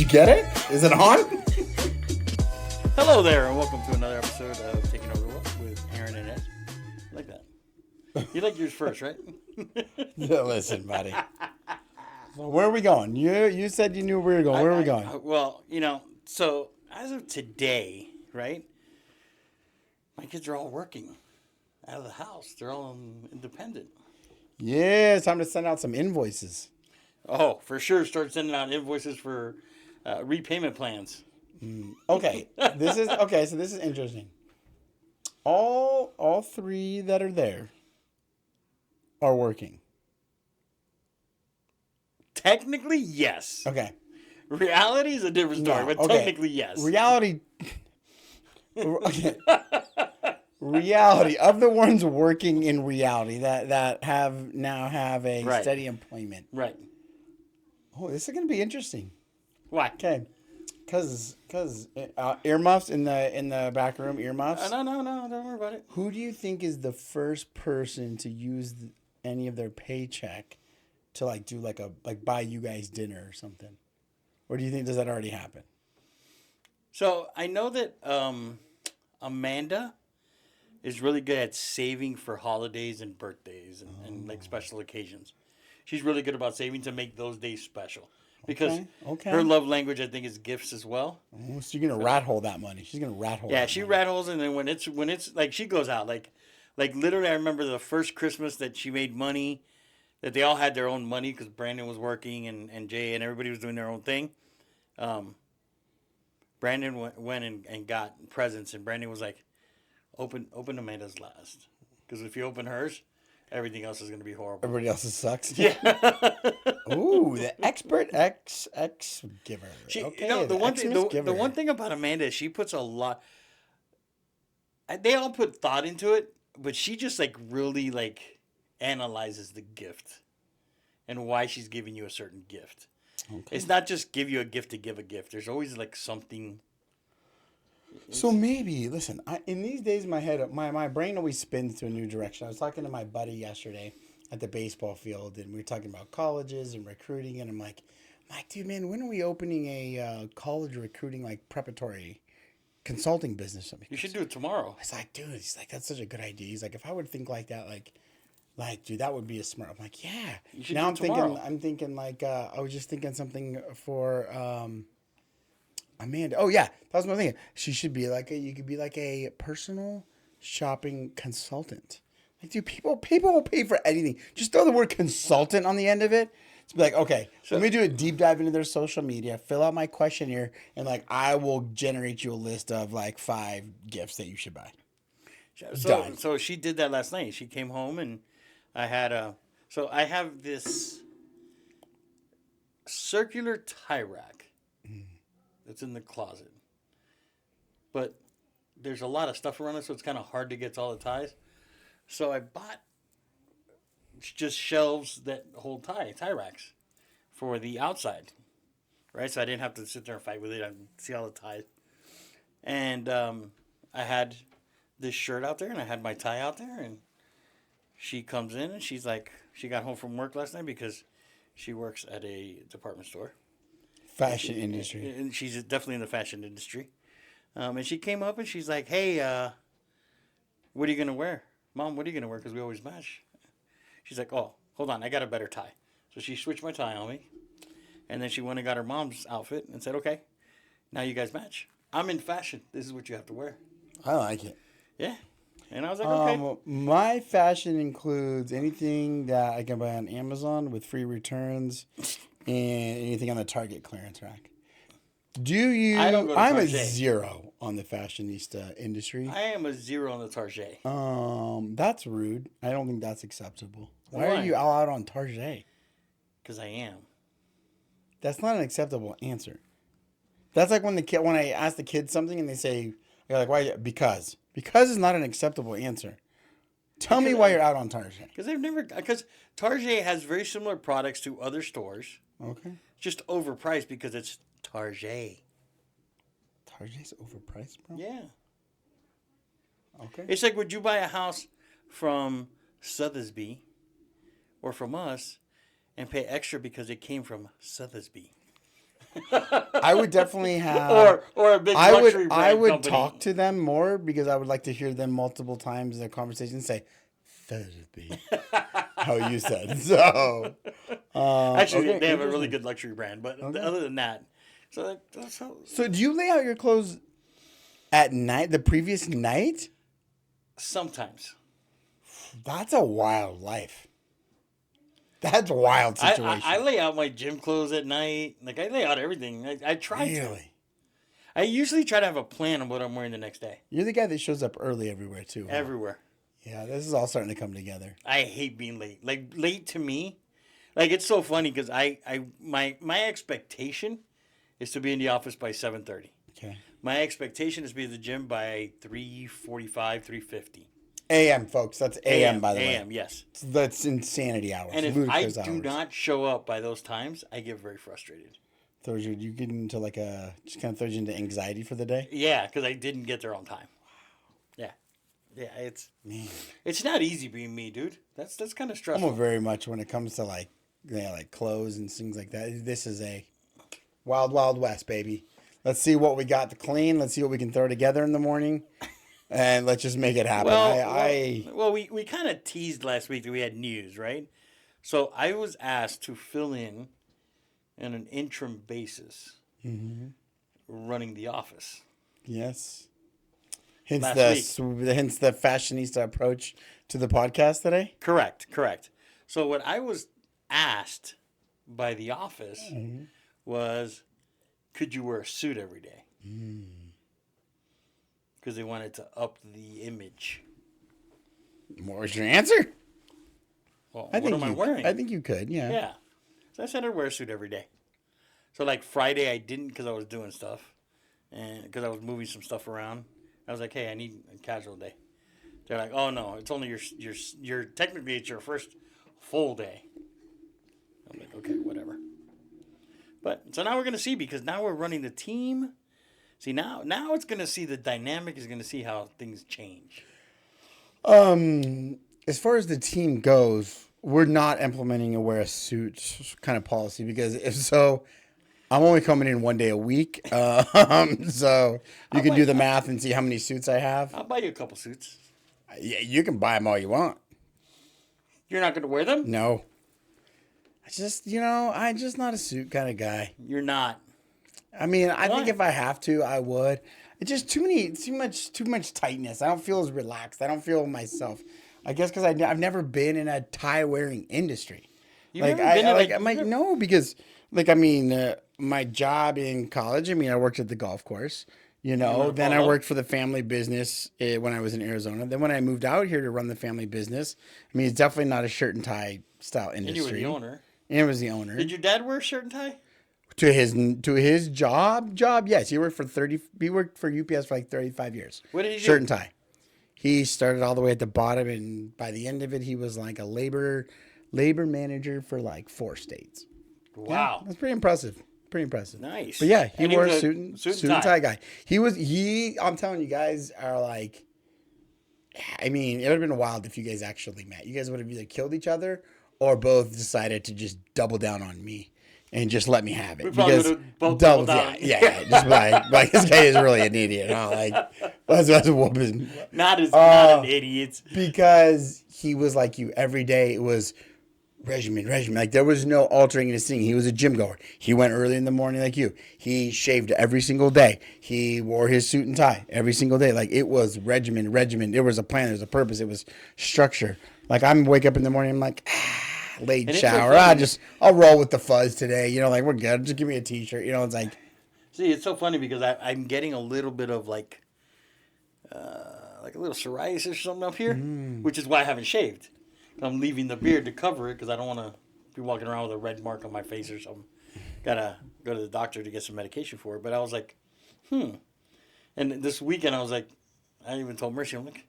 you get it? Is it on? Hello there, and welcome to another episode of Taking Over the World with Aaron and Ed. I like that. You like yours first, right? Yeah, listen, buddy. So where are we going? You said you knew where we were going. Where are we going? Well, so as of today, right? My kids are all working out of the house. They're all independent. Yeah, it's time to send out some invoices. Oh, for sure. Start sending out invoices for repayment plans. Okay, so this is interesting. All three that are there are working. Technically, yes. Okay. Reality is a different story, but technically, yes. Reality. Okay. Reality of the ones working in reality that have a Right. steady employment. Right. Oh, this is gonna be interesting. Why? Okay, because earmuffs in the back room. Earmuffs. No, don't worry about it. Who do you think is the first person to use any of their paycheck to do buy you guys dinner or something? Or do you think does that already happen? So I know that Amanda is really good at saving for holidays and birthdays and special occasions. She's really good about saving to make those days special because her love language, I think, is gifts as well. Oh, so you're gonna rat hole that money. She's gonna rat hole. Yeah, she rat holes, and then when it's like she goes out like literally. I remember the first Christmas that she made money, that they all had their own money because Brandon was working and Jay and everybody was doing their own thing. Brandon went and got presents, and Brandon was like, "Open Amanda's last, because if you open hers, everything else is going to be horrible." Everybody else's sucks. Yeah. Ooh, the expert X giver. The one thing about Amanda is she puts a lot. They all put thought into it, but she just really analyzes the gift and why she's giving you a certain gift. Okay. It's not just give you a gift to give a gift. There's always something. So maybe, listen, in these days, my head, my brain always spins to a new direction. I was talking to my buddy yesterday at the baseball field, and we were talking about colleges and recruiting, and I'm like, dude, man, when are we opening a college recruiting, preparatory consulting business? You should do it tomorrow. I was like, dude, he's like, that's such a good idea. He's like, if I would think like that, dude, that would be a smart. I'm like, yeah. You should now do it tomorrow. I'm thinking I was just thinking something for Amanda. Oh yeah, that was my thing. She should be you could be a personal shopping consultant. Dude, people will pay for anything. Just throw the word consultant on the end of it. It's be okay, so let me do a deep dive into their social media, fill out my questionnaire, and I will generate you a list of 5 gifts that you should buy. So she did that last night. She came home and I have this circular tie rack that's in the closet. But there's a lot of stuff around it, so it's kind of hard to get to all the ties. So I bought just shelves that hold tie racks for the outside, right? So I didn't have to sit there and fight with it. I can see all the ties. And I had this shirt out there, and I had my tie out there, and she comes in, and she's like, she got home from work last night because she works at a department store. Fashion industry. And she's definitely in the fashion industry. And she came up and she's like, hey, what are you going to wear? Mom, what are you going to wear? Because we always match. She's like, oh, hold on, I got a better tie. So she switched my tie on me. And then she went and got her mom's outfit and said, okay, now you guys match. I'm in fashion. This is what you have to wear. I like it. Yeah. And I was like, okay. My fashion includes anything that I can buy on Amazon with free returns and anything on the Target clearance rack. Do you? I don't go to I'm Target. a 0 on the fashionista industry. I am a 0 on the Target. That's rude. I don't think that's acceptable. Why Why? are you all out on Target? Because I am. That's not an acceptable answer. That's like when I ask the kids something and they say, why? Because is not an acceptable answer. Tell me why you're out on Target. Because Target has very similar products to other stores. Okay. Just overpriced because it's Target. Target's overpriced, bro? Yeah. Okay. It's like, would you buy a house from Sotheby's or from us and pay extra because it came from Sotheby's? I would definitely have, or a big luxury brand I would company. talk to them more because I would like to hear them multiple times in their conversation say, therapy, how you said. So, Actually, okay, they have a really interesting. good luxury brand, but Okay. other than that, so that's how. So do you lay out your clothes at night, the previous night? Sometimes That's a wild life. That's a wild situation. I lay out my gym clothes at night. Like I lay out everything. I try to. Really? I usually try to have a plan of what I'm wearing the next day. You're the guy that shows up early everywhere too. Huh? Everywhere. Yeah, this is all starting to come together. I hate being late. Like late to me, like it's so funny because my expectation is to be in the office by 7:30. Okay. My expectation is to be at the gym by 3:45, 3:50. AM, folks. That's AM, by the way. AM, yes. That's insanity hours. And if I ludicrous do hours. not show up by those times, I get very frustrated. Throws you get into like just kind of throws you into anxiety for the day. Yeah, because I didn't get there on time. Yeah, yeah. Man, It's not easy being me, dude. That's kind of I'm stressful. very much when it comes to like like clothes and things like that. This is a wild, wild west, baby. Let's see what we got to clean. Let's see what we can throw together in the morning, and let's just make it happen. Well, we kind of teased last week that we had news, right? So I was asked to fill in on an interim basis, running the office. Yes. Hence Last hence the fashionista approach to the podcast today. Correct. So what I was asked by the office was, could you wear a suit every day? Because they wanted to up the image. What was your answer? Well, I what think am I wearing? I think you could. Yeah. Yeah. So I said I'd wear a suit every day. So like Friday I didn't because I was doing stuff, and because I was moving some stuff around. I was like, hey, I need a casual day. They're like, oh no, it's only your technically it's your first full day. I'm like, okay, whatever. But so now we're gonna see because now we're running the team. See now it's gonna see the dynamic is gonna see how things change. As far as the team goes, we're not implementing a wear a suit kind of policy because if so, I'm only coming in one day a week. So you can do the math and see how many suits I have. I'll buy you a couple suits. Yeah, you can buy them all you want. You're not gonna wear them? No. I'm just not a suit kind of guy. You're not. I mean, I Why? think if I have to, I would. It's just too much tightness. I don't feel as relaxed. I don't feel myself. I guess because I've never been in a tie wearing industry. You've never been in I'm like no, because my job in college. I mean, I worked at the golf course. Then I worked for the family business when I was in Arizona. Then when I moved out here to run the family business, I mean, it's definitely not a shirt and tie style industry. And you were the owner. And I was the owner. Did your dad wear a shirt and tie? To his job, yes, he worked for UPS for like 35 years. What did he do? Shirt and tie. He started all the way at the bottom, and by the end of it, he was like a labor manager for like 4 states. Wow, Yeah, that's pretty impressive. Pretty impressive. nice. But yeah, he And wore was a suit and tie guy. I'm telling you guys are like, I mean, it would have been wild if you guys actually met. You guys would have either killed each other or both decided to just double down on me and just let me have it. We probably would have both doubled down. Yeah. Just like this guy is really an idiot. Huh? Like that's a woman. Not an idiot. Because he was like you every day. It was regimen. Like there was no altering his thing. He was a gym goer. He went early in the morning like you. He shaved every single day. He wore his suit and tie every single day. Like it was regimen. There was a plan. There was a purpose. It was structure. Like I'm wake up in the morning. I'm like, late shower. I'll roll with the fuzz today. Like we're good. Just give me a t-shirt. It's like. See, it's so funny because I'm getting a little bit of like a little psoriasis or something up here, which is why I haven't shaved. I'm leaving the beard to cover it because I don't want to be walking around with a red mark on my face or something. Gotta go to the doctor to get some medication for it. But I was like, And this weekend I was like, I even told Mercy, I'm like,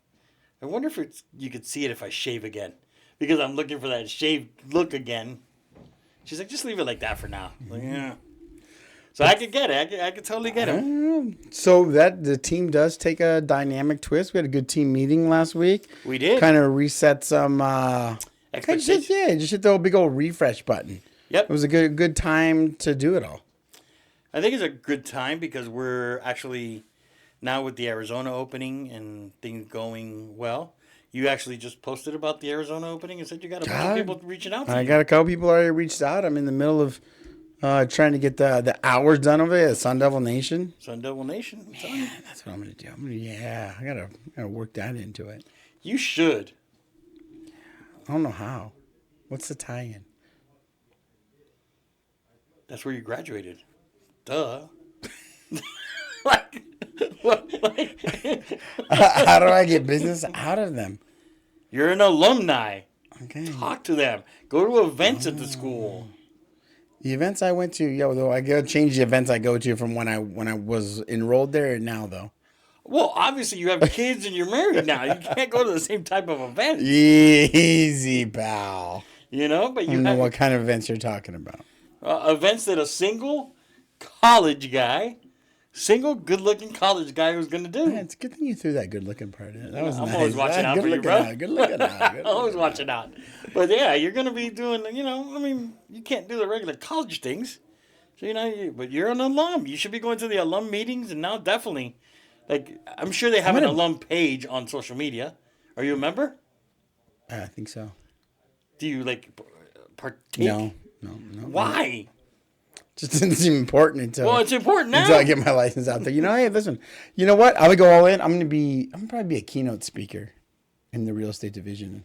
I wonder if you could see it if I shave again. Because I'm looking for that shaved look again. She's like, just leave it like that for now. I'm like, yeah. So I could get it. I could totally get it. So the team does take a dynamic twist. We had a good team meeting last week. We did. Kind of reset some Expectations. just hit the big old refresh button. Yep. It was a good time to do it all. I think it's a good time because we're actually now with the Arizona opening and things going well. You actually just posted about the Arizona opening and said you got a bunch of people reaching out to I you. got a couple people already reached out. I'm in the middle of trying to get the hours done over it at Sun Devil Nation. Sun Devil Nation. Man, that's what I'm gonna do. I gotta work that into it. You should. I don't know how. What's the tie-in? That's where you graduated. Duh. like, what, How do I get business out of them? You're an alumni. Okay. Talk to them. Go to events at the school. The events I went to, though I gotta change the events I go to from when I was enrolled there and now though. Well, obviously you have kids and you're married now. You can't go to the same type of event. Easy, pal. You know, but I you don't know have what kind of events you're talking about. Events that a single college guy, single good-looking college guy was going to do. Man, it's a good thing you threw that good-looking part in. That was I'm nice. always watching out Good for you, looking bro. out. Good looking out. Always watching out. But yeah, you're going to be doing, you can't do the regular college things. So, but you're an alum. You should be going to the alum meetings, and now definitely, I'm sure they have an alum page on social media. Are you a member? I think so. Do you, partake? No. Why? Just didn't seem important until. Well, it's important now. Until I get my license out there. Hey, listen. You know what? I would go all in. I'm gonna probably be a keynote speaker in the real estate division.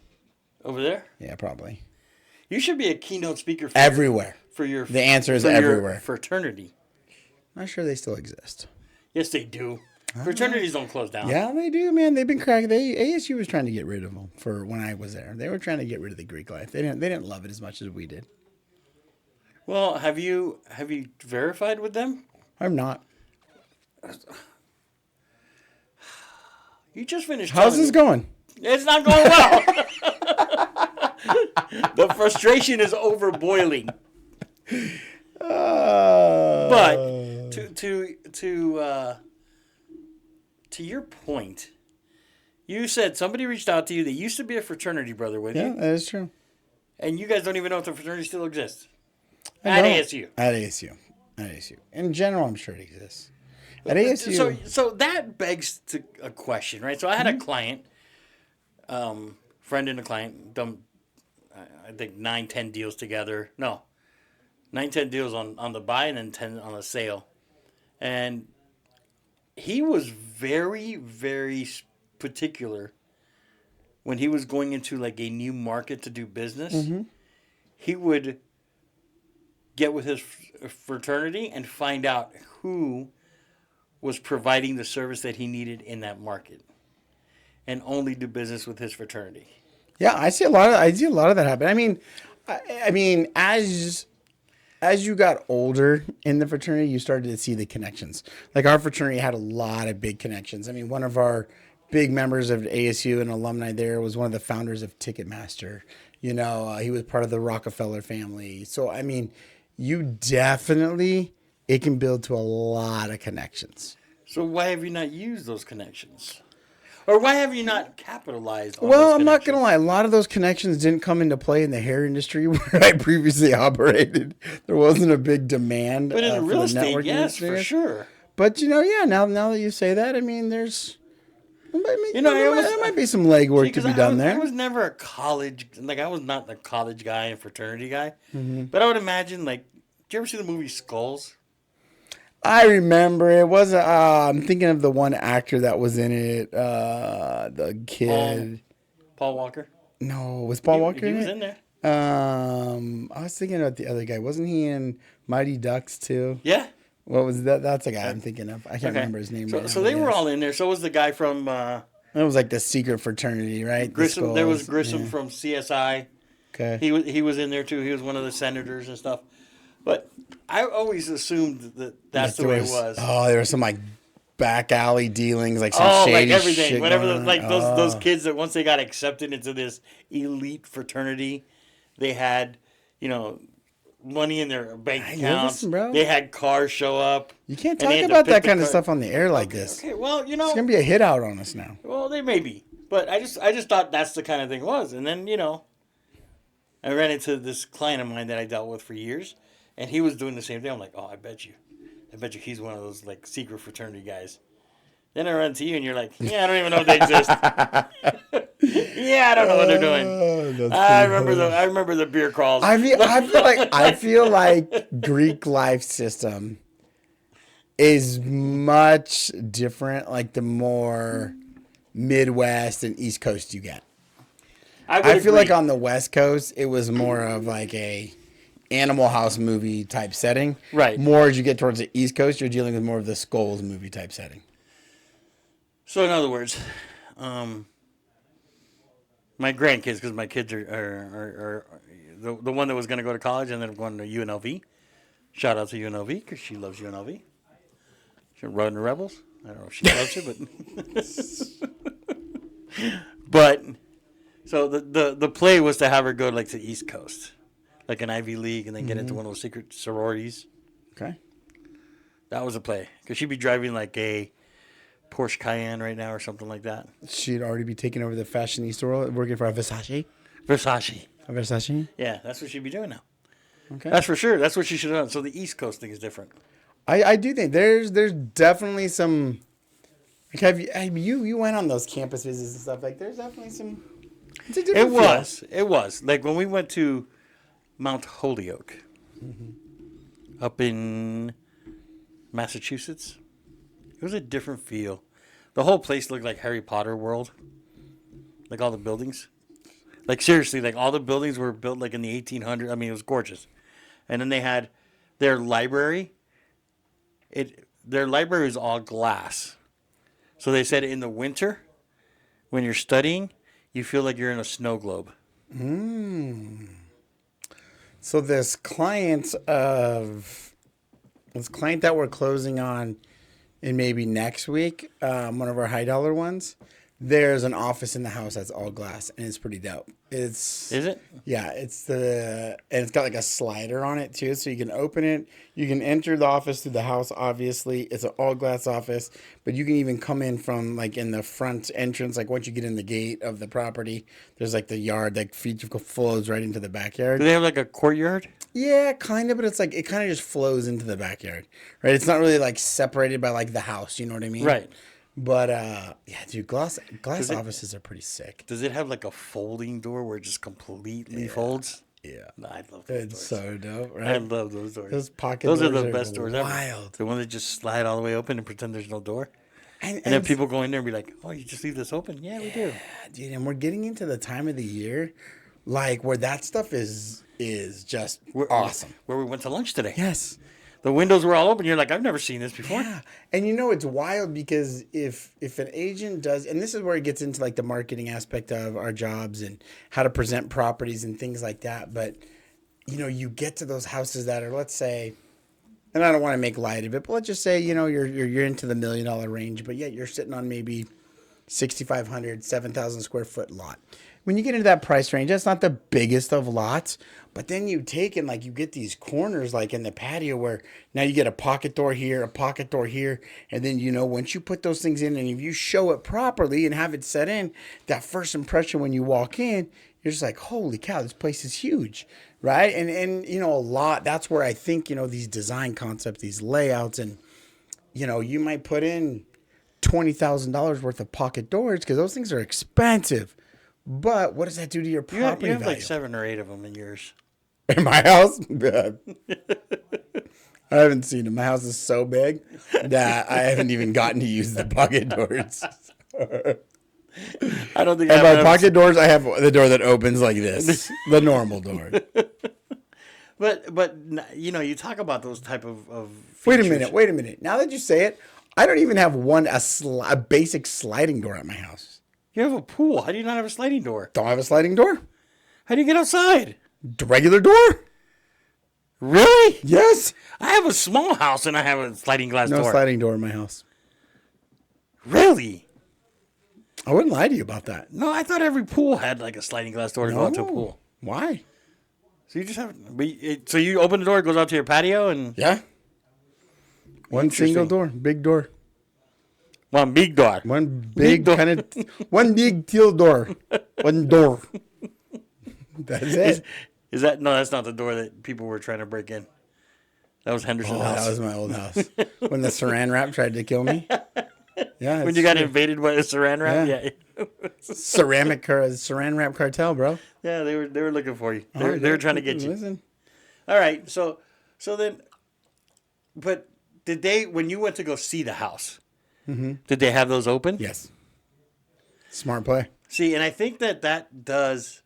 Over there? Yeah, probably. You should be a keynote speaker Everywhere. The answer is everywhere. Your fraternity. Not sure they still exist. Yes, they do. Fraternities don't close down. Yeah, they do, man. They've been cracking. ASU was trying to get rid of them for when I was there. They were trying to get rid of the Greek life. They didn't love it as much as we did. Well, have you verified with them? I'm not. You just finished. How's this going? It's not going well. The frustration is over boiling. But to your point, you said somebody reached out to you that used to be a fraternity brother with you. Yeah, that is true. And you guys don't even know if the fraternity still exists. At ASU. At ASU. In general, I'm sure it exists. At ASU. So that begs to a question, right? So I had a client, friend and a client, done, I think 9-10 deals together. No, 9-10 deals on the buy and then 10 on the sale. And he was very, very particular when he was going into a new market to do business. Mm-hmm. He would get with his fraternity and find out who was providing the service that he needed in that market, and only do business with his fraternity. Yeah, I see a lot of that happen. I mean, as you got older in the fraternity, you started to see the connections. Like our fraternity had a lot of big connections. I mean, one of our big members of ASU and alumni there was one of the founders of Ticketmaster. He was part of the Rockefeller family. So, I mean, it can build to a lot of connections. So why have you not used those connections? Or why have you not capitalized on Well, those I'm not going to lie. A lot of those connections didn't come into play in the hair industry where I previously operated. There wasn't a big demand. But in real estate, yes, industry. for sure. But, now that you say that, I mean, there might be some legwork to be done there. I was never a college, I was not the college guy and fraternity guy. Mm-hmm. But I would imagine, did you ever see the movie Skulls? I remember it wasn't. I'm thinking of the one actor that was in it. The kid, Paul Walker. No, was Paul Walker? He was in there. I was thinking about the other guy. Wasn't he in Mighty Ducks too? Yeah. What was that? That's the guy I'm thinking of. I can't remember his name. So they were all in there. So was the guy from. It was like the secret fraternity, right? Grissom. There was Grissom from CSI. Okay. He was in there too. He was one of the senators and stuff. But I always assumed that's the way it was. Oh, there was some back alley dealings, some shady everything. Shit Whatever, those kids that once they got accepted into this elite fraternity, they had, money in their bank accounts. Listen, bro. They had cars show up. You can't talk about that kind of stuff on the air like this. Okay, well, it's gonna be a hit out on us now. Well, they may be, but I just thought that's the kind of thing it was, and then I ran into this client of mine that I dealt with for years. And he was doing the same thing. I'm like, oh, I bet you. I bet you he's one of those like secret fraternity guys. Then I run to you and you're like, yeah, I don't even know if they exist. Yeah, I don't know what they're doing. That's I pretty remember hilarious. I remember the beer crawls. I feel like Greek life system is much different. Like the more Midwest and East Coast you get. I feel like on the West Coast it was more of like a Animal House movie type setting. Right. More as you get towards the East Coast, you're dealing with more of the Skulls movie type setting. So in other words, my grandkids, because my kids are the one that was going to go to college and then going to UNLV. Shout out to UNLV because she loves UNLV. She run the Rebels. I don't know if she loves it, but so the play was to have her go like to the East Coast, like an Ivy League, and then get into one of those secret sororities. Okay. That was a play because she'd be driving like a Porsche Cayenne right now or something like that. She'd already be taking over the fashionista world, working for a Versace. Versace. A Versace? Yeah, that's what she'd be doing now. Okay. That's for sure. That's what she should have done. So the East Coast thing is different. I do think there's definitely some. Like you went on those campus visits and stuff. Like there's definitely some. It's a different It was like when we went to Mount Holyoke, up in Massachusetts. It was a different feel. The whole place looked like Harry Potter world. Like all the buildings. Like seriously, like all the buildings were built like in the 1800s. I mean, it was gorgeous. And then they had their library. Their library is all glass. So they said in the winter, when you're studying, you feel like you're in a snow globe. So this client that we're closing on in maybe next week, one of our high dollar ones, there's an office in the house that's all glass and it's pretty dope. Is it? Yeah, and it's got like a slider on it too, so you can open it. You can enter the office through the house. Obviously, it's an all glass office, but you can even come in from like in the front entrance. Like once you get in the gate of the property, there's like the yard that flows right into the backyard. Do they have like a courtyard? Yeah, kind of, but it's like it kind of just flows into the backyard, right? It's not really like separated by like the house. You know what I mean? Right. But yeah, dude, glass offices are pretty sick. Does it have like a folding door where it just completely folds? Yeah, No, I love those it's doors. so dope, right? I love those doors. Those pocket Those doors are the best doors ever. wild. The ones that just slide all the way open and pretend there's no door. And then people go in there and be like, "Oh, you just leave this open?" Yeah, we do. Dude, and we're getting into the time of the year, like where that stuff is just awesome. Where we went to lunch today. Yes. The windows were all open. You're like, I've never seen this before. Yeah. And you know, it's wild because if an agent does, and this is where it gets into like the marketing aspect of our jobs and how to present properties and things like that. But, you know, you get to those houses that are, let's say, and I don't want to make light of it, but let's just say, you know, you're into the $1 million range, but yet you're sitting on maybe 6,500, 7,000 square foot lot. When you get into that price range, that's not the biggest of lots, but then you take and like you get these corners like in the patio where now you get a pocket door here, and then, you know, once you put those things in and if you show it properly and have it set in, that first impression when you walk in, you're just like, holy cow, this place is huge, right? And you know, that's where I think, you know, these design concepts, these layouts, and, you know, you might put in $20,000 worth of pocket doors because those things are expensive. But what does that do to your property You have value? like 7 or 8 of them in yours. In my house? I haven't seen them. My house is so big that I haven't even gotten to use the pocket doors. I don't think. And by pocket doors, I have the door that opens like this, the normal door. But you know, you talk about those type of Wait features. a minute. Now that you say it, I don't even have a basic sliding door at my house. You have a pool. How do you not have a sliding door? Don't have a sliding door? How do you get outside? The regular door? Really? Yes. I have a small house and I have a sliding glass door. No sliding door in my house. Really? I wouldn't lie to you about that. No, I thought every pool had like a sliding glass door to go out to a pool. Why? So you just have, so you open the door, it goes out to your patio, and Yeah. One single door, big door. one big door. One big door. kind of, one big teal door. One door. That's it. Is that no? That's not the door that people were trying to break in. That was Henderson Oh, House. that was my old house. When the saran wrap tried to kill me. Yeah. When you got invaded by a saran wrap? Yeah. Saran wrap cartel, bro. Yeah, they were looking for you. Oh, They were trying to get you. Listen. All right. So then, but did they, when you went to go see the house, did they have those open? Yes. Smart play. See, and I think that's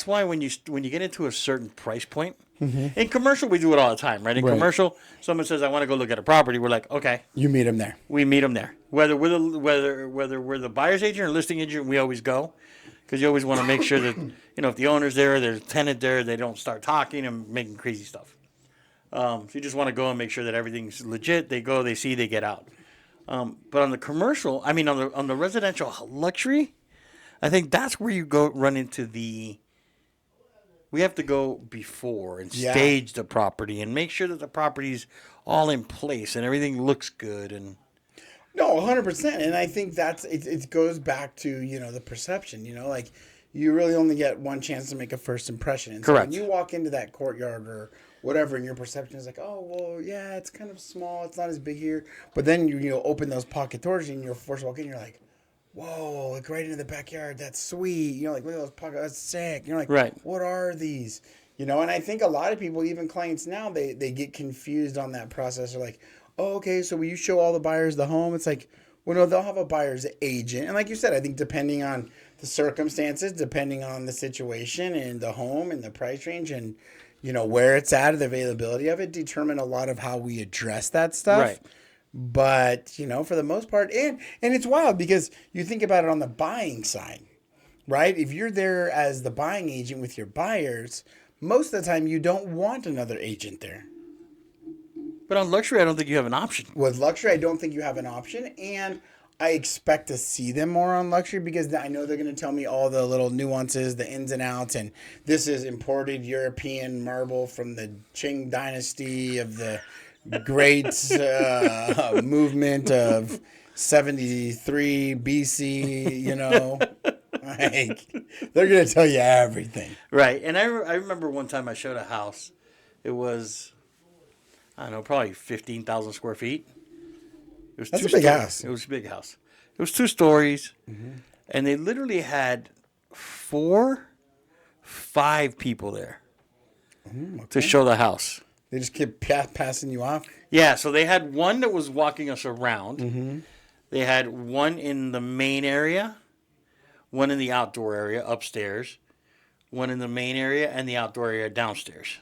why when you get into a certain price point, in commercial we do it all the time, right? In commercial, someone says, I want to go look at a property. We're like, okay. You meet them there. We meet them there. Whether we're the buyer's agent or listing agent, we always go. Because you always want to make sure that, if the owner's there, there's a tenant there, they don't start talking and making crazy stuff. So you just want to go and make sure that everything's legit. They go, they see, they get out. But on the commercial, on the residential luxury, I think that's where you go run into we have to go before and stage the property and make sure that the property's all in place and everything looks good. And no, 100%. And I think it goes back to, the perception, like you really only get one chance to make a first impression. And correct. So when you walk into that courtyard or whatever, and your perception is like, oh, well, yeah, it's kind of small. It's not as big here. But then you open those pocket doors and you're forced to walk in. You're like, whoa, like right into the backyard. That's sweet. Like, look at those pockets. That's sick. You're like, right. What are these? And I think a lot of people, even clients now, they get confused on that process. They're like, oh, okay, so will you show all the buyers the home? It's like, well, no, they'll have a buyer's agent. And like you said, I think depending on the circumstances, depending on the situation and the home and the price range and, where it's at, the availability of it, determine a lot of how we address that stuff. Right. But, for the most part, and it's wild because you think about it on the buying side, right? If you're there as the buying agent with your buyers, most of the time you don't want another agent there. But on luxury, I don't think you have an option. With luxury, I don't think you have an option. And I expect to see them more on luxury because I know they're going to tell me all the little nuances, the ins and outs. And this is imported European marble from the Qing dynasty of the great movement of 73 BC, Like, they're going to tell you everything. Right. And I remember one time I showed a house. It was, I don't know, probably 15,000 square feet. It was That's a big house. It was a big house. It was 2 stories. And they literally had 5 people there to show the house. They just keep passing you off? Yeah, so they had one that was walking us around. They had one in the main area, one in the outdoor area upstairs, one in the main area, and the outdoor area downstairs.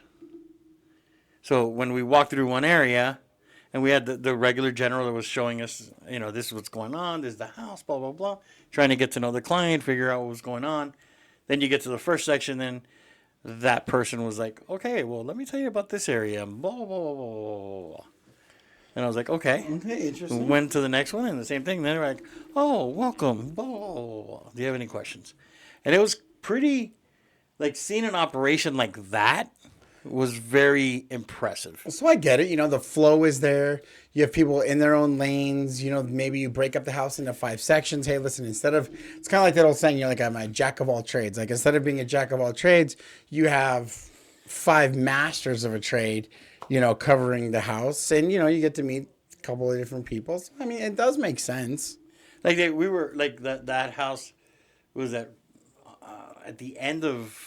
So when we walked through one area, and we had the regular general that was showing us, this is what's going on, this is the house, blah, blah, blah, trying to get to know the client, figure out what was going on. Then you get to the first section, then that person was like, okay, well, let me tell you about this area, blah, blah, blah, blah, blah, blah. And I was like, okay. Okay, interesting. Went to the next one, and the same thing. Then they're like, oh, welcome, blah, blah, blah, blah. Do you have any questions? And it was pretty, like, seeing an operation like that was very impressive. So I get it. The flow is there. You have people in their own lanes. Maybe you break up the house into 5 sections. Hey, listen, it's kind of like that old saying, I'm a jack of all trades. Like, instead of being a jack of all trades, you have 5 masters of a trade, covering the house. And, you get to meet a couple of different people. So, it does make sense. Like, we were, like, that house was at the end of,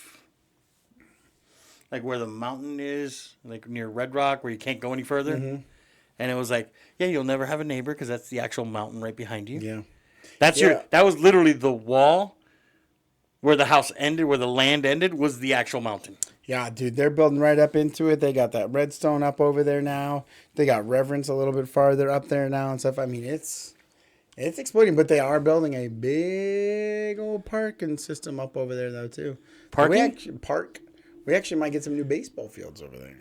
like, where the mountain is, like, near Red Rock, where you can't go any further. And it was like, yeah, you'll never have a neighbor because that's the actual mountain right behind you. Yeah. That was literally the wall where the house ended, where the land ended, was the actual mountain. Yeah, dude, they're building right up into it. They got that redstone up over there now. They got Reverence a little bit farther up there now and stuff. It's exploding, but they are building a big old parking system up over there, though, too. Parking? We actually might get some new baseball fields over there.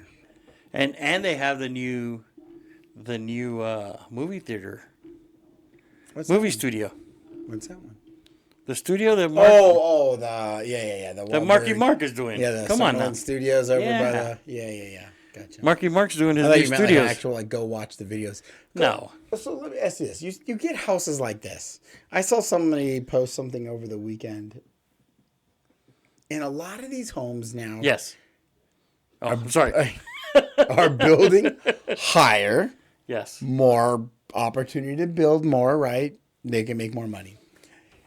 And they have the new movie theater. Movie studio. What's that one? The studio that the Marky Mark is doing. Yeah, the Come on now. Studios over by the Gotcha. Marky Mark's doing his I thought new you meant studios. like actual go watch the videos. No. So let me ask you this: you get houses like this. I saw somebody post something over the weekend. In a lot of these homes now. Yes. Oh, I'm sorry. are building higher, Yes. more opportunity to build more, right? They can make more money.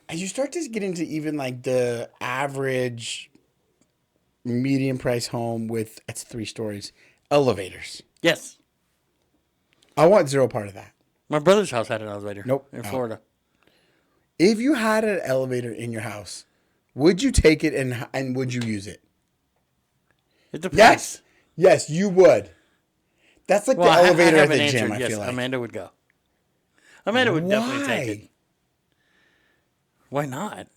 As you start to get into even like the average medium price home with, it's 3 stories, elevators. Yes. I want zero part of that. My brother's house had an elevator. Nope. In No. Florida. If you had an elevator in your house, would you take it and would you use it? It depends. Yes. Yes, you would. That's like Well, the elevator I at haven't the gym, answered. I Yes, feel like. Amanda would go. Amanda would definitely take it. Why not?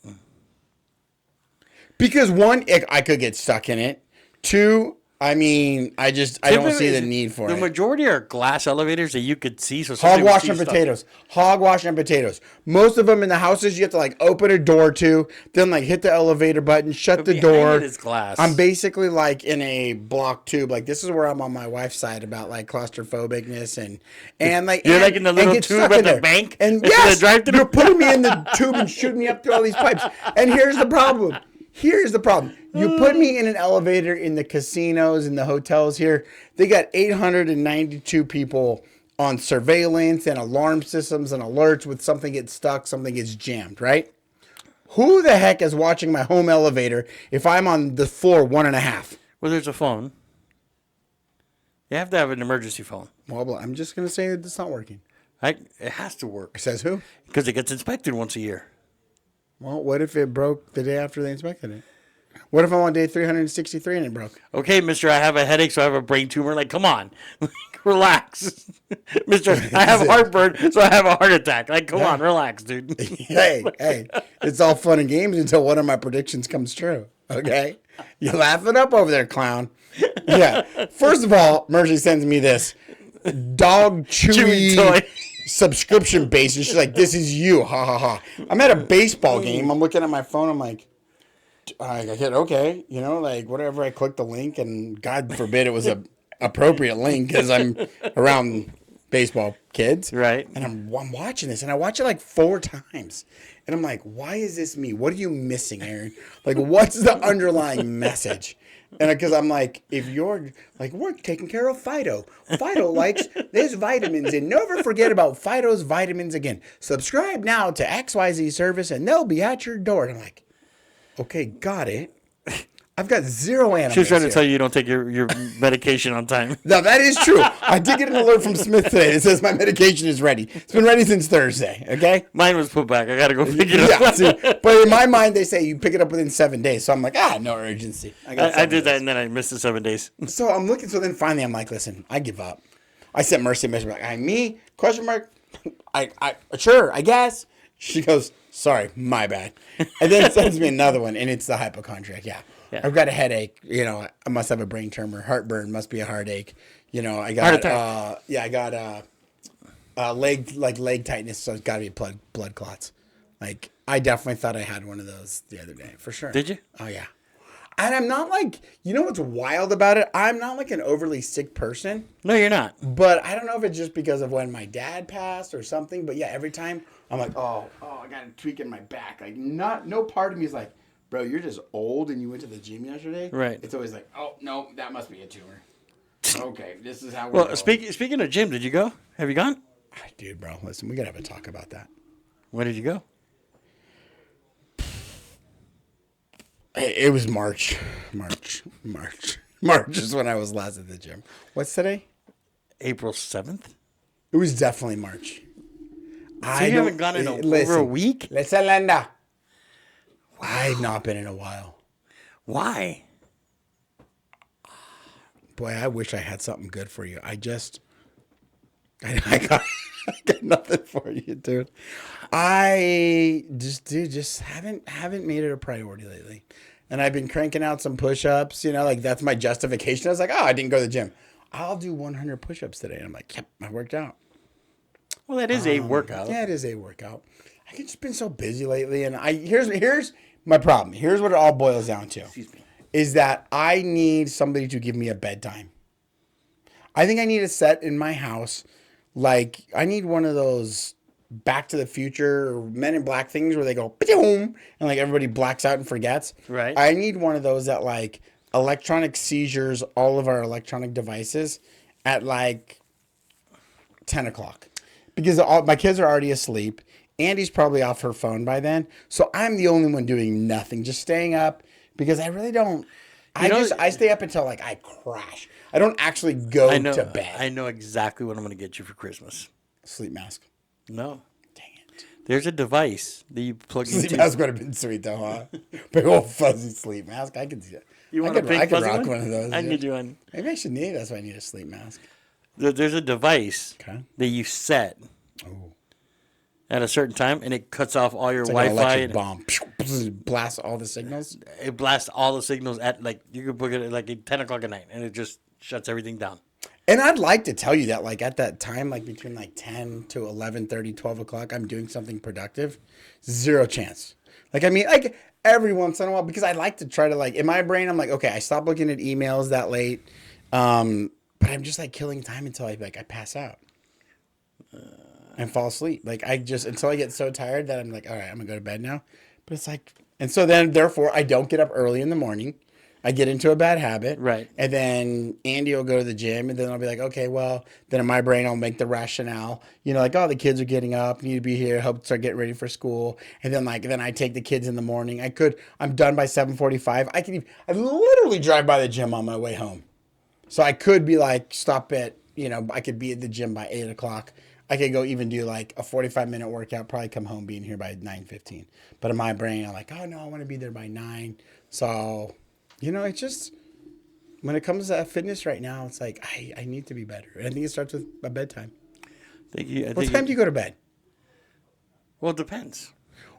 Because 1, I could get stuck in it. 2, I mean, I don't see the need for the it. The majority are glass elevators that you could see. So somebody would Hogwash see and stuff. potatoes. Hogwash and potatoes. Most of them in the houses, you have to like open a door to, then like hit the elevator button, shut the behind door. it is glass. I'm basically like in a block tube. Like this is where I'm on my wife's side about like claustrophobicness and like You're and, like in the little get tube stuck at in the there. bank? And Into yes, the drive-thru? you're putting me in the tube and shooting me up through all these pipes. And here's the problem. You put me in an elevator in the casinos and the hotels here. They got 892 people on surveillance and alarm systems and alerts with something gets stuck, something gets jammed, right? Who the heck is watching my home elevator if I'm on the floor 1.5? Well, there's a phone. You have to have an emergency phone. Well, I'm just going to say that it's not working. It has to work. Says who? Because it gets inspected once a year. Well, what if it broke the day after they inspected it? What if I'm on day 363 and it broke? Okay, mister, I have a headache, so I have a brain tumor. Like, come on. Relax. Mister, I have heartburn, so I have a heart attack. Like, come on, relax, dude. Hey, it's all fun and games until one of my predictions comes true. Okay? You laugh it up over there, clown. Yeah. First of all, Mercy sends me this dog chewy toy. subscription base. And she's like, this is you. Ha ha ha. I'm at a baseball game. I'm looking at my phone. I'm like, I hit okay. You know, like whatever. I clicked the link and God forbid it was a appropriate link because I'm around baseball kids. Right. And I'm watching this and I watch it like 4 times. And I'm like, why is this me? What are you missing, Aaron? Like, what's the underlying message? And because I'm like, if you're like, we're taking care of Fido. Fido likes, there's vitamins in. Never forget about Fido's vitamins again. Subscribe now to XYZ service and they'll be at your door. And I'm like, okay, got it. I've got 0 animals. She was trying to here. tell you don't take your medication on time. No, that is true. I did get an alert from Smith today that says my medication is ready. It's been ready since Thursday, okay? Mine was put back. I got to go pick it up. Yeah, see, but in my mind, they say you pick it up within 7 days. So I'm like, no urgency. I seven did that days. and then I missed the 7 days. So I'm looking. So then finally, I'm like, listen, I give up. I sent Mercy a message like, me? Question mark? Sure, I guess. She goes, sorry, my bad. And then sends me another one, and it's the hypochondriac. Yeah. I've got a headache. You know, I must have a brain tumor. Heartburn must be a heartache. You know, I got Heart attack. I got leg tightness, so it's got to be blood clots. Like I definitely thought I had one of those the other day for sure. Did you? Oh yeah. And I'm not like, you know what's wild about it? I'm not like an overly sick person. No, you're not. But I don't know if it's just because of when my dad passed or something. But yeah, every time I'm like, oh, I got a tweak in my back. Like no part of me is like, bro, you're just old and you went to the gym yesterday. Right. It's always like, oh no, that must be a tumor. Okay, this is how we're Well, going. speaking of gym, did you go? Have you gone? Dude, bro, listen, we gotta have a talk about that. Where did you go? It was March. March is when I was last at the gym. What's today? April 7th? It was definitely March. So you haven't gone in over a week? Listen, Linda. I've not been in a while. Why? Boy, I wish I had something good for you. I got nothing for you, dude. I just haven't made it a priority lately. And I've been cranking out some push-ups, you know, like that's my justification. I was like, I didn't go to the gym. I'll do 100 push-ups today. And I'm like, yep, I worked out. Well, that is a workout. Yeah, it is a workout. I've just been so busy lately. And here's my problem. Here's what it all boils down to. Excuse me. Is that I need somebody to give me a bedtime. I think I need a set in my house. Like, I need one of those Back to the Future or Men in Black things where they go, boom, and like everybody blacks out and forgets. Right. I need one of those that like electronic seizures all of our electronic devices at like 10 o'clock because my kids are already asleep. Andy's probably off her phone by then. So I'm the only one doing nothing, just staying up because I really don't. I stay up until like I crash. I don't actually go to bed. I know exactly what I'm going to get you for Christmas. Sleep mask. No. Dang it. There's a device that you plug into. Sleep mask would have been sweet though, huh? Big old fuzzy sleep mask. I could see it. You want a pink fuzzy rock one of those. I need you one. Maybe I should need. That's why I need a sleep mask. There's a device that you set at a certain time, and it cuts off all your Wi-Fi. Wi-Fi. An electric bomb. Blasts all the signals. It blasts all the signals at like you could put it at like at 10 o'clock at night, and it just shuts everything down. And I'd like to tell you that like at that time, like between like 10 to 11:30, 12 o'clock, I'm doing something productive. Zero chance. Like, I mean, like every once in a while, because I like to try to like, in my brain, I'm like, okay, I stop looking at emails that late. But I'm just like killing time until I pass out and fall asleep. Like until I get so tired that I'm like, all right, I'm gonna go to bed now. But it's like, and so then therefore I don't get up early in the morning. I get into a bad habit. Right. And then Andy will go to the gym and then I'll be like, okay, well, then in my brain, I'll make the rationale, like, oh, the kids are getting up, need to be here, help start getting ready for school. And then then I take the kids in the morning. I'm done by 7:45. I literally drive by the gym on my way home. So I could be like, stop at, I could be at the gym by 8 o'clock. I could go even do like a 45-minute workout, probably come home being here by 9:15. But in my brain, I'm like, oh no, I want to be there by 9. So... it's just, when it comes to fitness right now, it's like, I need to be better. And I think it starts with my bedtime. What time do you go to bed? Well, it depends.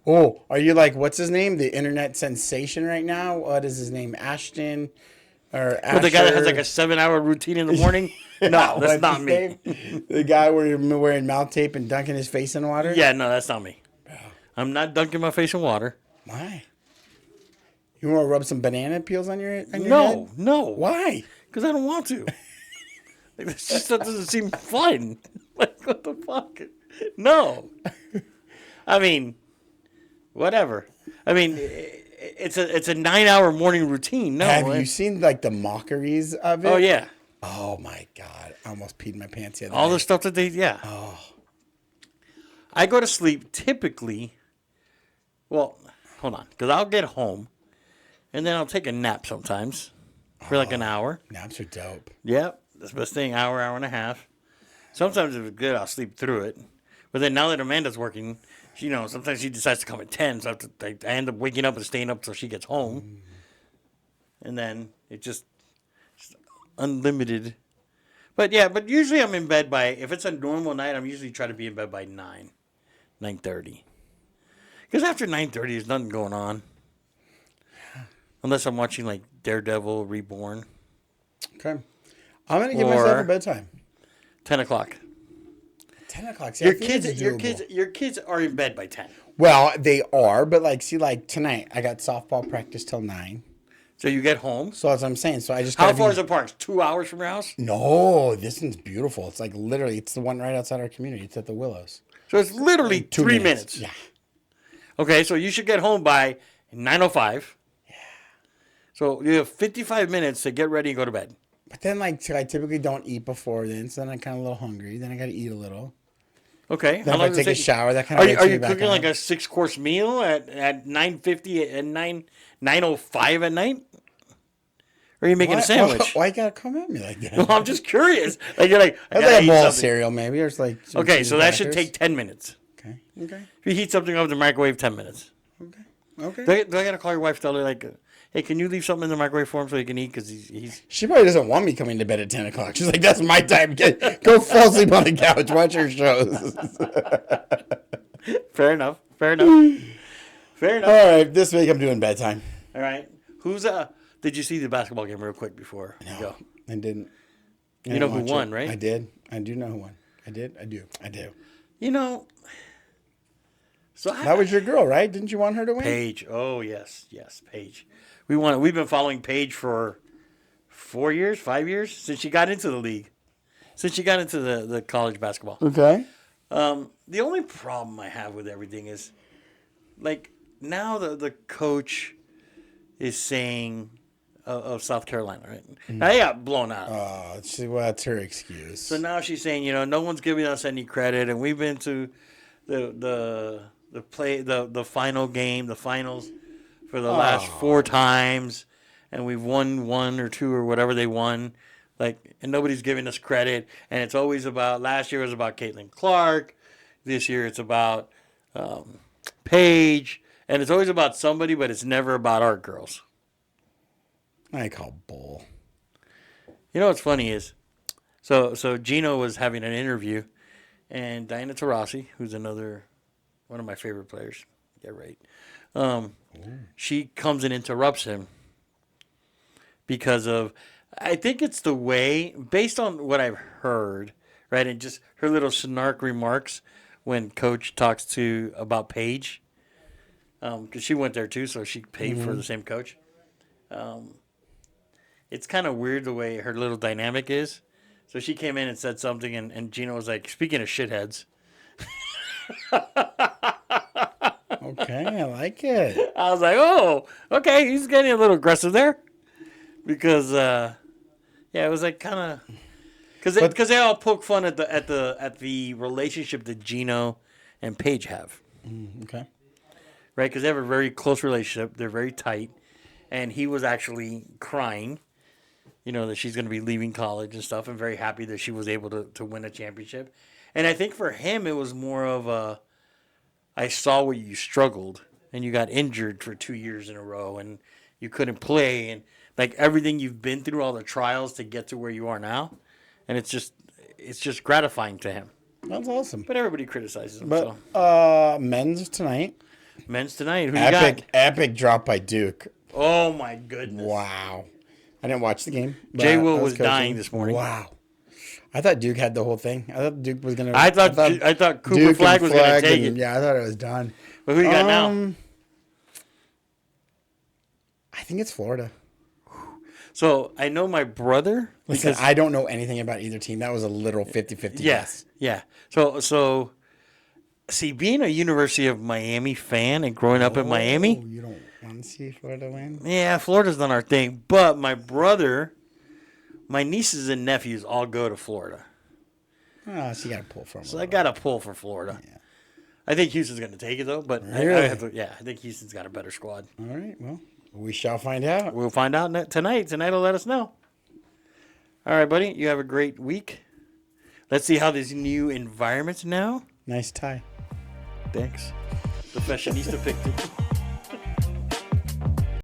Oh, are you like, what's his name? The internet sensation right now? What is his name? Ashton? Or Asher? Well, the guy that has like a 7-hour routine in the morning? No, that's not me. The guy where you're wearing mouth tape and dunking his face in water? Yeah, no, that's not me. I'm not dunking my face in water. Why? You want to rub some banana peels on your head? No. Why? Because I don't want to. That doesn't seem fun. Like, what the fuck? No. I mean, whatever. I mean, it's a 9-hour morning routine. No. Have you seen like the mockeries of it? Oh, yeah. Oh, my God. I almost peed my pants the other All night. the stuff that yeah. Oh. I go to sleep typically, well, hold on, because I'll get home. And then I'll take a nap sometimes for like an hour. Naps are dope. Yep. That's the best thing, hour and a half. Sometimes if it's good, I'll sleep through it. But then now that Amanda's working, sometimes she decides to come at 10. So I end up waking up and staying up till she gets home. And then it's just unlimited. But usually I'm in bed if it's a normal night, I'm usually trying to be in bed by 9:30. Because after 9:30, there's nothing going on. Unless I'm watching like Daredevil Reborn. Okay. I'm going to give myself a bedtime. 10 o'clock. 10 o'clock. See, your kids are in bed by 10. Well, they are, but like tonight I got softball practice till 9. So you get home. So that's what I'm saying. So I just How far is the park? 2 hours from your house? No, this one's beautiful. It's like literally, it's the one right outside our community. It's at the Willows. So it's literally 3 minutes. Yeah. Okay, so you should get home by 9:05. So you have 55 minutes to get ready and go to bed. But then, I typically don't eat before then, so then I'm kind of a little hungry. Then I got to eat a little. Okay. Then if I take a shower, that kind of Are you cooking like a 6-course meal at 9:50 and 9:05 at night? Or are you making a sandwich? Why you got to come at me like that? Well, I'm just curious. Like you're like, I got a bowl of cereal maybe, or it's like. Okay, so that should take 10 minutes. Okay. If you heat something up in the microwave, 10 minutes. Okay. Do I gotta call your wife? Tell her like, hey, can you leave something in the microwave for him so he can eat? Because he's. She probably doesn't want me coming to bed at 10 o'clock. She's like, that's my time. Go fall asleep on the couch. Watch your shows. Fair enough. All right. This week I'm doing bedtime. All right. Did you see the basketball game real quick before you go? I didn't. You know who won, right? I did. I do know who won. I do. So that was your girl, right? Didn't you want her to win? Paige. Oh, yes, Paige. We've been following Paige for 4 years, 5 years, since she got into the league. Since she got into the college basketball. Okay. The only problem I have with everything is, like, now the coach is saying of South Carolina, right? Now they got blown out. Oh, that's her excuse. So now she's saying, no one's giving us any credit, and we've been to the final game, the finals for the last 4 times, and we've won 1 or 2 or whatever they won, and nobody's giving us credit. And it's always about, last year was about Caitlin Clark, this year it's about Paige, and it's always about somebody, but it's never about our girls. I call bull. You know what's funny is, so Gino was having an interview, and Diana Taurasi, who's another one of my favorite players, yeah, right. She comes and interrupts him because of, I think it's the way, based on what I've heard, right, and just her little snark remarks when Coach talks about Paige, because she went there too, so she paid for the same coach. It's kind of weird the way her little dynamic is. So she came in and said something, and Gino was like, speaking of shitheads. Okay, I like it. I was like, oh, okay, he's getting a little aggressive there. Because, it was like kind of... Because they all poke fun at the relationship that Gino and Paige have. Okay. Right? Because they have a very close relationship. They're very tight. And he was actually crying, that she's going to be leaving college and stuff, and very happy that she was able to win a championship. And I think for him, it was more of I saw where you struggled, and you got injured for 2 years in a row, and you couldn't play, and everything you've been through, all the trials to get to where you are now, and it's just gratifying to him. That's awesome. But everybody criticizes him. But men's tonight. Men's tonight. Who you got? Epic drop by Duke. Oh my goodness! Wow. I didn't watch the game. Jay Will was dying this morning. Wow. I thought Duke had the whole thing. I thought Duke was gonna. I thought Cooper Duke Flag was gonna take it. Yeah, I thought it was done. But who you got now? I think it's Florida. So I know my brother. Listen, I don't know anything about either team. That was a literal 50-50 guess. Yeah. So see, being a University of Miami fan and growing up in Miami, you don't want to see Florida win? Yeah, Florida's not our thing. But my brother, my nieces and nephews all go to Florida. Oh, so you got to pull from. So I got to pull for Florida. Yeah. I think Houston's going to take it though. But really? I think Houston's got a better squad. All right. Well, we shall find out. We'll find out tonight. Tonight will let us know. All right, buddy. You have a great week. Let's see how these new environments now. Nice tie. Thanks. The fashionista picked it.